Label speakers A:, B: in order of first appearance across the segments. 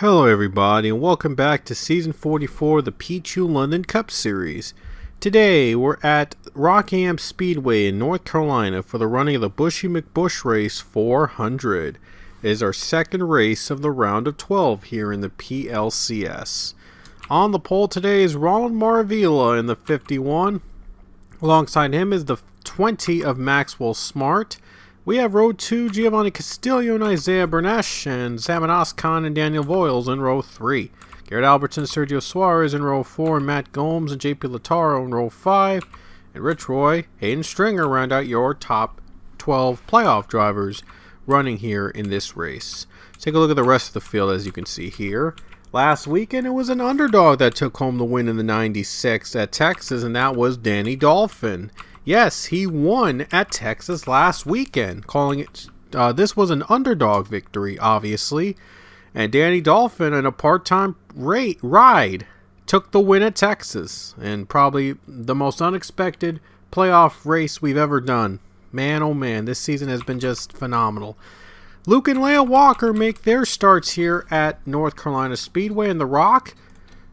A: Hello everybody and welcome back to Season 44 of the Pichu London Cup Series. Today we're at Rockingham Speedway in North Carolina for the running of the Buschy McBusch Race 400. It is our second race of the round of 12 here in the PLCS. On the pole today is Ronald Maravilla in the 51. Alongside him is the 20 of Maxwell Smart. We have row 2, Giovanni Castillo and Isaiah Bernesh, and Samanas Khan and Daniel Voiles in row 3. Garrett Albertson, Sergio Suarez in row 4, and Matt Gomes and JP Lataro in row 5. And Rich Roy, Hayden Stringer round out your top 12 playoff drivers running here in this race. Let's take a look at the rest of the field as you can see here. Last weekend it was an underdog that took home the win in the 96 at Texas, and that was Danny Dolphin. Yes, he won at Texas last weekend, calling it, this was an underdog victory, obviously. And Danny Dolphin, in a part-time ride, took the win at Texas. And probably the most unexpected playoff race we've ever done. Man, oh man, this season has been just phenomenal. Luke and Leia Walker make their starts here at North Carolina Speedway in the Rock.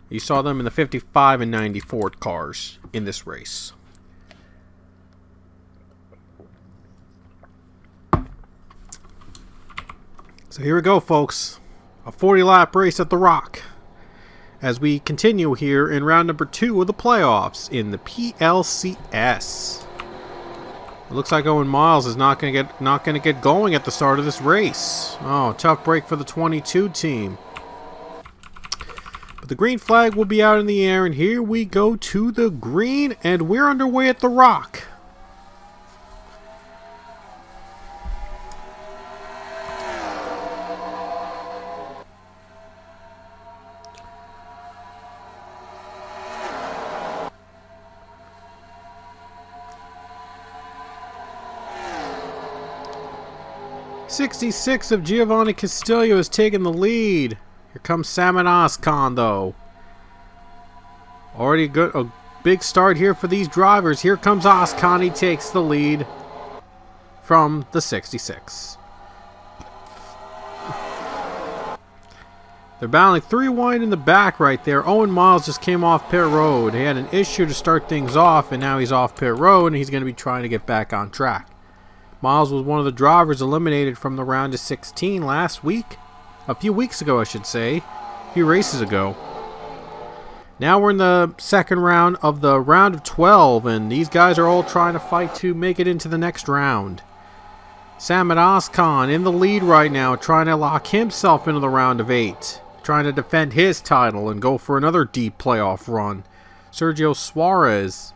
A: You saw them in the 55 and 94 cars in this race. So here we go, folks. A 40-lap race at the Rock as we continue here in round number 2 of the playoffs in the PLCS. It looks like Owen Miles is not going to get going at the start of this race. Oh, tough break for the 22 team. But the green flag will be out in the air, and here we go to the green, and we're underway at the Rock. '66 of Giovanni Castillo has taken the lead. Here comes Samanas Khan, though. Already a big start here for these drivers. Here comes Oskan. He takes the lead from the 66. They're battling 3 wide in the back right there. Owen Miles just came off pit road. He had an issue to start things off, and now he's off pit road, and he's going to be trying to get back on track. Miles was one of the drivers eliminated from the round of 16 last week. A few weeks ago, I should say. A few races ago. Now we're in the second round of the round of 12, and these guys are all trying to fight to make it into the next round. Samanas Khan in the lead right now, trying to lock himself into the round of 8. Trying to defend his title and go for another deep playoff run. Sergio Suarez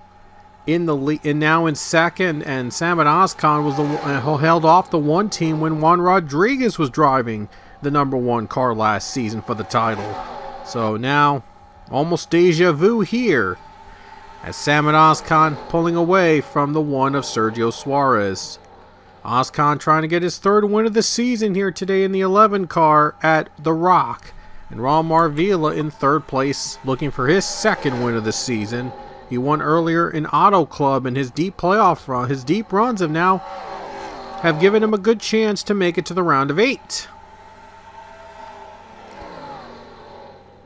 A: in the lead, and now in second, and Samanas Khan was the who held off the one team when Juan Rodriguez was driving the number 1 car last season for the title. So now, almost deja vu here, as Samanas Khan pulling away from the one of Sergio Suarez. Oskan trying to get his 3rd win of the season here today in the 11 car at the Rock, and Ron Maravilla in 3rd place, looking for his 2nd win of the season. He won earlier in Auto Club, and his deep playoff run, his deep runs have given him a good chance to make it to the round of 8.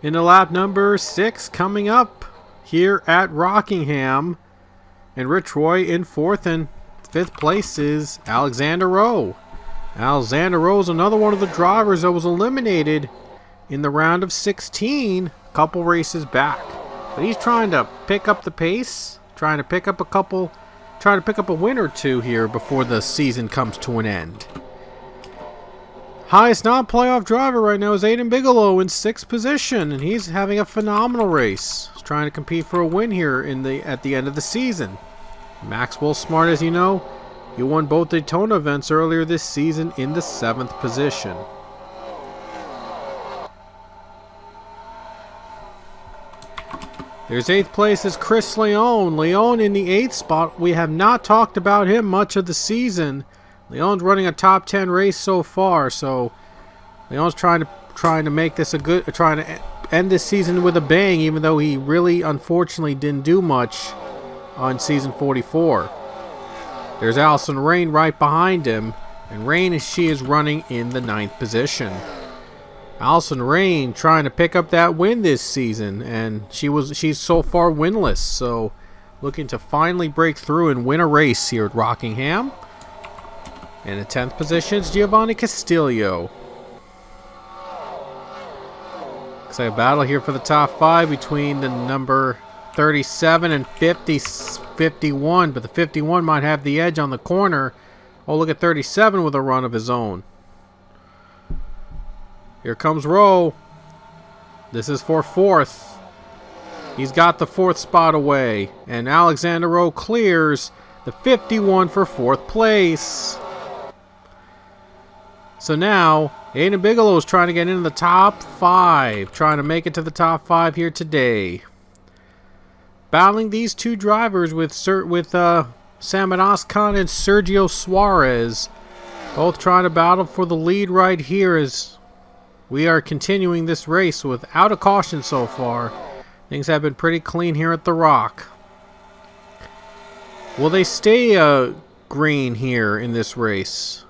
A: Into lap number 6 coming up here at Rockingham, and Rich Roy in 4th, and 5th place is Alexander Rowe. Alexander Rowe is another one of the drivers that was eliminated in the round of 16 a couple races back. But he's trying to pick up the pace, trying to pick up a win or two here before the season comes to an end. Highest non-playoff driver right now is Aiden Bigelow in 6th position, and he's having a phenomenal race. He's trying to compete for a win here at the end of the season. Maxwell Smart, as you know, he won both Daytona events earlier this season in the 7th position. There's 8th place is Chris Leone. Leone in the 8th spot. We have not talked about him much of the season. Leone's running a top 10 race so far, so Leone's trying to make this trying to end this season with a bang, even though he really unfortunately didn't do much on season 44. There's Allison Rain right behind him, and Rain she is running in the 9th position. Allison Rain trying to pick up that win this season, and she's so far winless, so looking to finally break through and win a race here at Rockingham. In the 10th position is Giovanni Castillo. Looks like a battle here for the top 5 between the number 37 and 51, but the 51 might have the edge on the corner. Oh, look at 37 with a run of his own. Here comes Rowe. This is for 4th. He's got the 4th spot away, and Alexander Rowe clears the 51 for 4th place. So now, Aiden Bigelow is trying to get into the top 5, trying to make it to the top 5 here today. Battling these two drivers with Saman Askan and Sergio Suarez, both trying to battle for the lead right here as we are continuing this race without a caution so far. Things have been pretty clean here at the Rock. Will they stay green here in this race?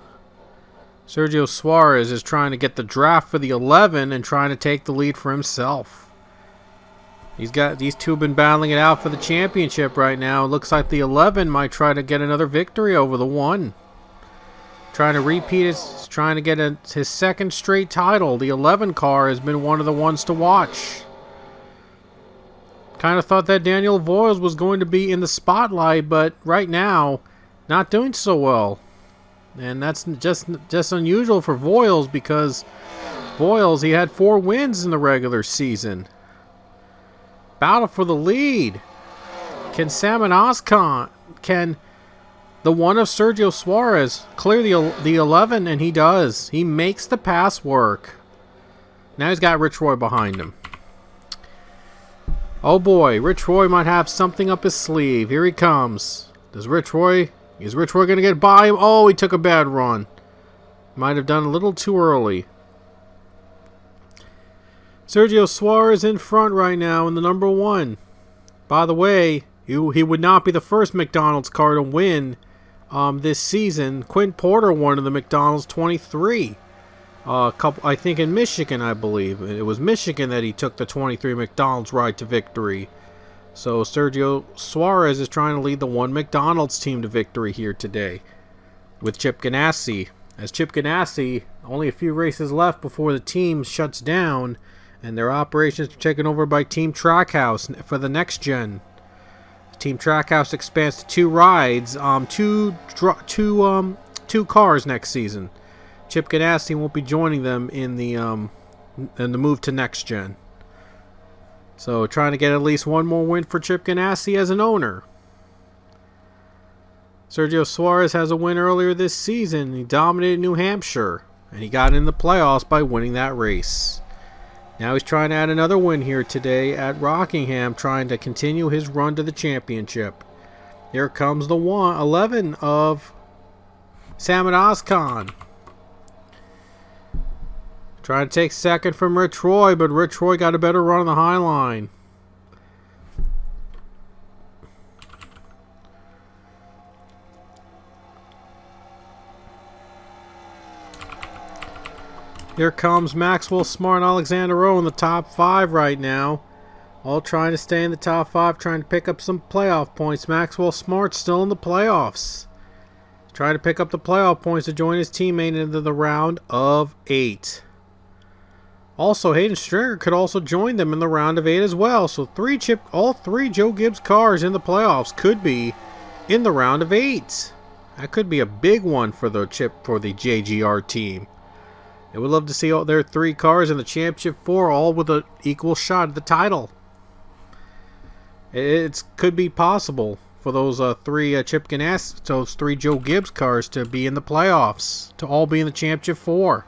A: Sergio Suarez is trying to get the draft for the 11 and trying to take the lead for himself. These two have been battling it out for the championship right now. It looks like the 11 might try to get another victory over the 1. Trying to repeat trying to get his 2nd straight title. The 11 car has been one of the ones to watch. Kind of thought that Daniel Voiles was going to be in the spotlight, but right now, not doing so well. And that's just unusual for Voiles, because Voiles, he had 4 wins in the regular season. Battle for the lead. Can Saman Askan, can the one of Sergio Suarez clear the 11? And he does. He makes the pass work. Now he's got Rich Roy behind him. Oh boy, Rich Roy might have something up his sleeve. Here he comes. Is Rich Roy going to get by him? Oh, he took a bad run. Might have done a little too early. Sergio Suarez in front right now in the number 1. By the way, he would not be the first McDonald's car to win this season. Quinn Porter won in the McDonald's 23. I think in Michigan, I believe. It was Michigan that he took the 23 McDonald's ride to victory. So Sergio Suarez is trying to lead the 1 McDonald's team to victory here today with Chip Ganassi. As Chip Ganassi, only a few races left before the team shuts down, and their operations are taken over by Team Trackhouse for the next gen. Team Trackhouse expands to 2 rides, two cars next season. Chip Ganassi won't be joining them in the move to next gen. So trying to get at least one more win for Chip Ganassi as an owner. Sergio Suarez has a win earlier this season. He dominated New Hampshire, and he got in the playoffs by winning that race. Now he's trying to add another win here today at Rockingham, trying to continue his run to the championship. Here comes the 11 of Saman Askan. Trying to take 2nd from Rich Roy, but Rich Roy got a better run on the high line. Here comes Maxwell Smart and Alexander Rowe in the top 5 right now. All trying to stay in the top 5, trying to pick up some playoff points. Maxwell Smart still in the playoffs. Trying to pick up the playoff points to join his teammate into the round of 8. Also, Hayden Stringer could also join them in the round of 8 as well. So all three Joe Gibbs cars in the playoffs could be in the round of 8. That could be a big one for the JGR team. They would love to see all their 3 cars in the championship 4, all with an equal shot at the title. It could be possible for those three Chip Ganassi, those three Joe Gibbs cars to be in the playoffs, to all be in the championship 4.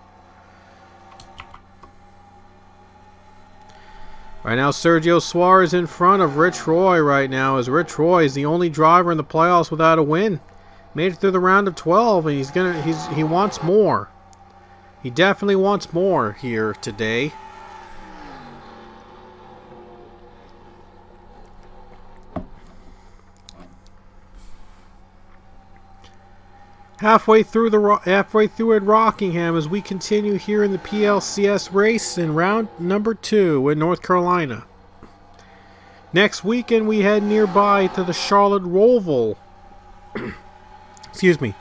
A: Right now, Sergio Suarez in front of Rich Roy right now, as Rich Roy is the only driver in the playoffs without a win. Made it through the round of 12, and he wants more. He definitely wants more here today. Halfway through at Rockingham as we continue here in the PLCS race in round number 2 in North Carolina. Next weekend we head nearby to the Charlotte Roval. Excuse me.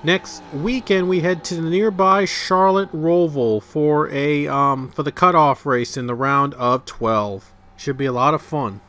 A: Next weekend we head to the nearby Charlotte Roval for the cutoff race in the round of 12. Should be a lot of fun.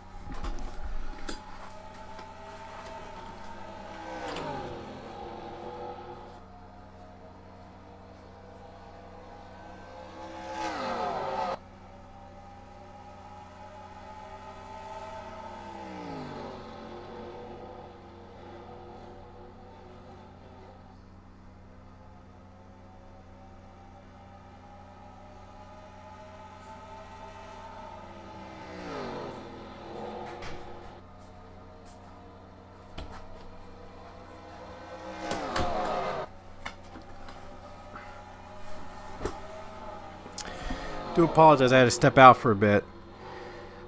A: Do apologize, I had to step out for a bit.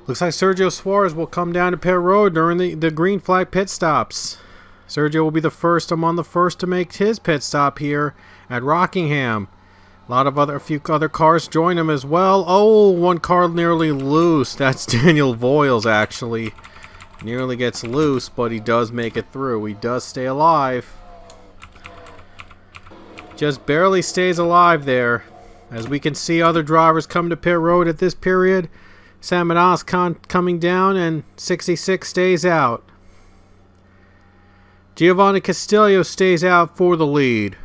A: Looks like Sergio Suarez will come down to pit road during the green flag pit stops. Sergio will be among the first to make his pit stop here at Rockingham. A few other cars join him as well. Oh, one car nearly loose. That's Daniel Voiles, actually. Nearly gets loose, but he does make it through. He does stay alive. Just barely stays alive there. As we can see other drivers come to pit road at this period. Samanas coming down, and 66 stays out. Giovanni Castillo stays out for the lead.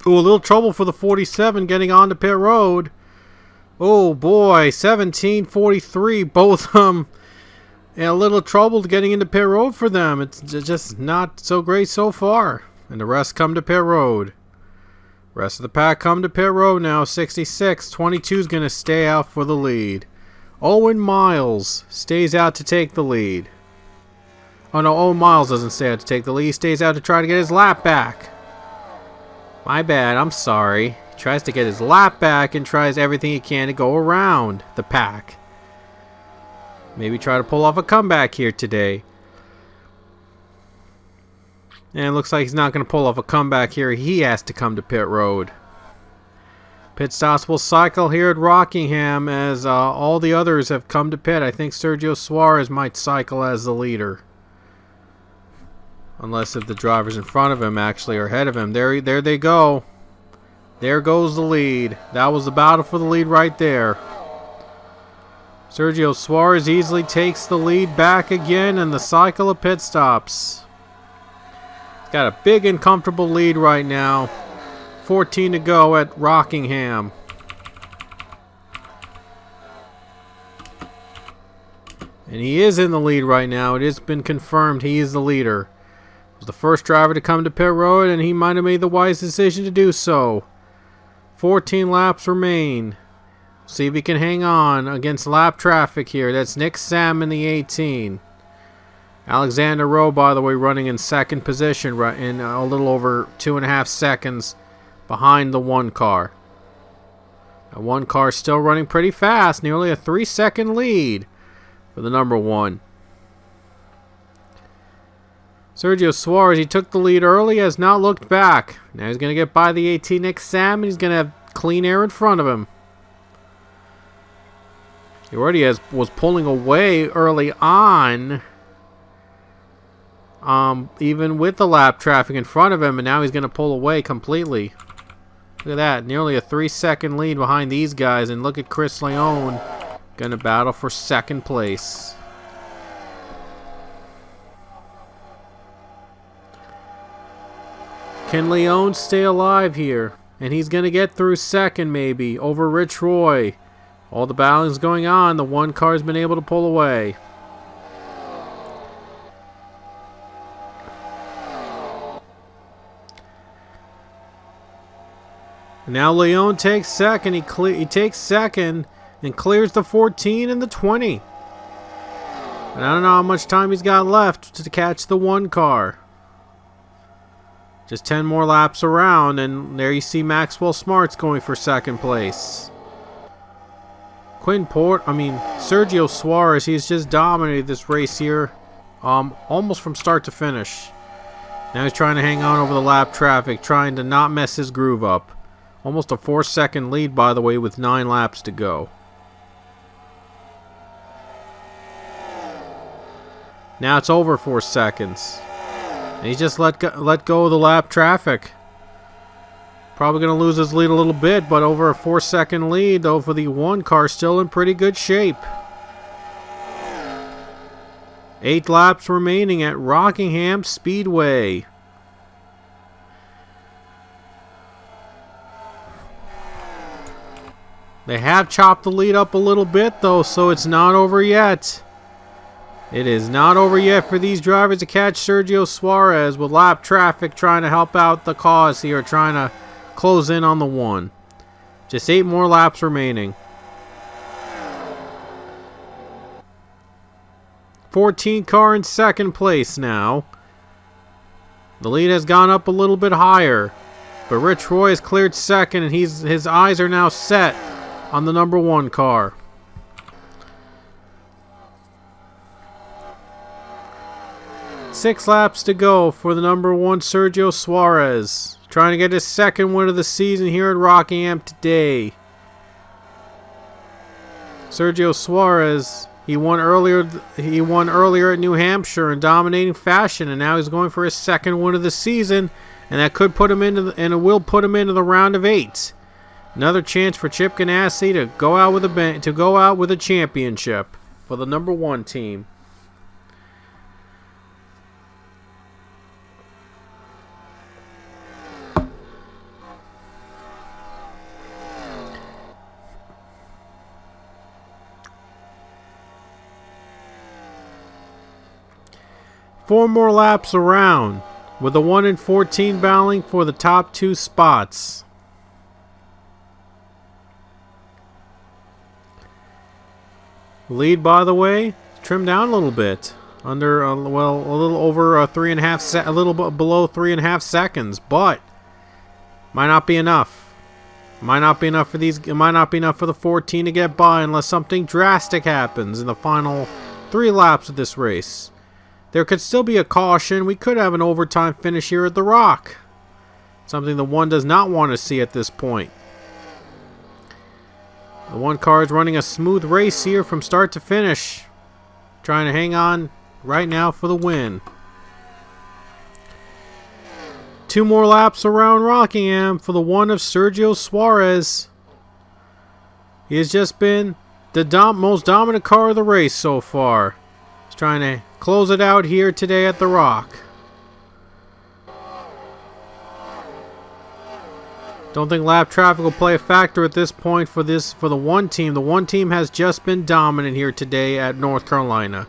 A: Ooh, a little trouble for the 47 getting onto pit road. Oh boy, 1743, both and a little trouble getting into pit road for them. It's just not so great so far. And the rest come to pit road. Rest of the pack come to pit road now. 66. 22 is going to stay out for the lead. Owen Miles stays out to take the lead. Oh no, Owen Miles doesn't stay out to take the lead. He stays out to try to get his lap back. My bad, I'm sorry. He tries to get his lap back and tries everything he can to go around the pack. Maybe try to pull off a comeback here today. And it looks like he's not going to pull off a comeback here. He has to come to pit road. Pit stops will cycle here at Rockingham as all the others have come to pit. I think Sergio Suarez might cycle as the leader. Unless if the drivers in front of him actually are ahead of him. There they go. There goes the lead. That was the battle for the lead right there. Sergio Suarez easily takes the lead back again in the cycle of pit stops. He's got a big and comfortable lead right now. 14 to go at Rockingham. And he is in the lead right now. It has been confirmed he is the leader. He was the first driver to come to pit road, and he might have made the wise decision to do so. 14 laps remain. See if he can hang on against lap traffic here. That's Nick Sam in the 18. Alexander Rowe, by the way, running in second position in a little over 2.5 seconds behind the one car. That one car still running pretty fast. Nearly a 3-second lead for the number 1. Sergio Suarez, he took the lead early, has not looked back. Now he's going to get by the 18 Nick Sam, and he's going to have clean air in front of him. He already was pulling away early on, even with the lap traffic in front of him, and now he's going to pull away completely. Look at that, nearly a 3-second lead behind these guys, and look at Chris Leone going to battle for second place. Can Leone stay alive here And he's going to get through second maybe over Rich Roy. All the battling's going on. The one car's been able to pull away. Now Leon takes second. He takes second and clears the 14 and the 20. And I don't know how much time he's got left to catch the one car. Just 10 more laps around, and there you see Maxwell Smarts going for second place. Sergio Suarez, he's just dominated this race here, almost from start to finish. Now he's trying to hang on over the lap traffic, trying to not mess his groove up. Almost a 4-second lead, by the way, with 9 laps to go. Now it's over 4 seconds. And he's just let go of the lap traffic. Probably going to lose his lead a little bit, but over a 4-second lead, though, for the one car, still in pretty good shape. 8 laps remaining at Rockingham Speedway. They have chopped the lead up a little bit, though, so it's not over yet. It is not over yet for these drivers to catch Sergio Suarez, with lap traffic trying to help out the cause here, trying to close in on the one. Just 8 more laps remaining. 14 car in second place now. The lead has gone up a little bit higher, but Rich Roy has cleared second, and his eyes are now set on the number 1 car. Six laps to go for the number 1 Sergio Suarez, trying to get his second win of the season here at Rockingham today. Sergio Suarez, he won earlier at New Hampshire in dominating fashion, and now he's going for his second win of the season, and that could put him into and it will put him into the round of 8. Another chance for Chip Ganassi to go out with a championship for the number 1 team. Four more laps around, with the 1 and 14 battling for the top 2 spots. Lead, by the way, trimmed down a little bit, a little over a little bit below 3.5 seconds, but might not be enough. It might not be enough for the 14 to get by unless something drastic happens in the final 3 laps of this race. There could still be a caution. We could have an overtime finish here at the Rock. Something the one does not want to see at this point. The one car is running a smooth race here from start to finish. Trying to hang on right now for the win. 2 more laps around Rockingham for the one of Sergio Suarez. He has just been the most dominant car of the race so far. He's trying to close it out here today at the Rock. Don't think lap traffic will play a factor at this point for the one team. The one team has just been dominant here today at North Carolina.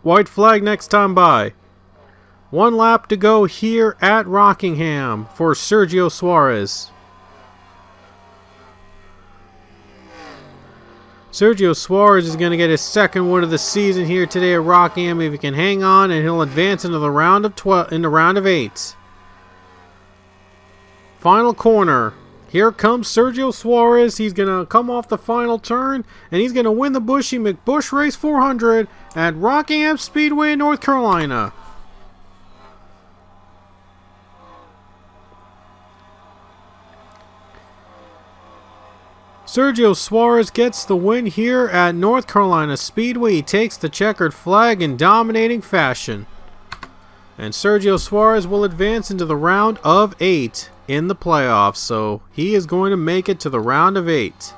A: White flag next time by. 1 lap to go here at Rockingham for Sergio Suarez. Sergio Suarez is going to get his second win of the season here today at Rockingham. If he can hang on, and he'll advance into the round of 8. Final corner. Here comes Sergio Suarez. He's going to come off the final turn, and he's going to win the Buschy McBusch Race 400 at Rockingham Speedway, North Carolina. Sergio Suarez gets the win here at North Carolina Speedway. He takes the checkered flag in dominating fashion. And Sergio Suarez will advance into the round of 8 in the playoffs. So he is going to make it to the round of 8.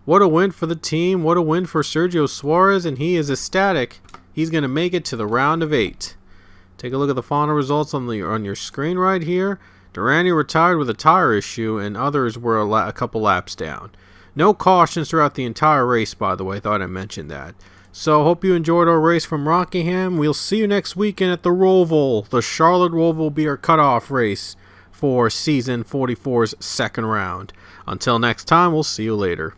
A: What a win for the team. What a win for Sergio Suarez. And he is ecstatic. He's going to make it to the round of 8. Take a look at the final results on your screen right here. Durrani retired with a tire issue, and others were a couple laps down. No cautions throughout the entire race, by the way. I thought I mentioned that. So, hope you enjoyed our race from Rockingham. We'll see you next weekend at the Roval. The Charlotte Roval will be our cutoff race for Season 44's second round. Until next time, we'll see you later.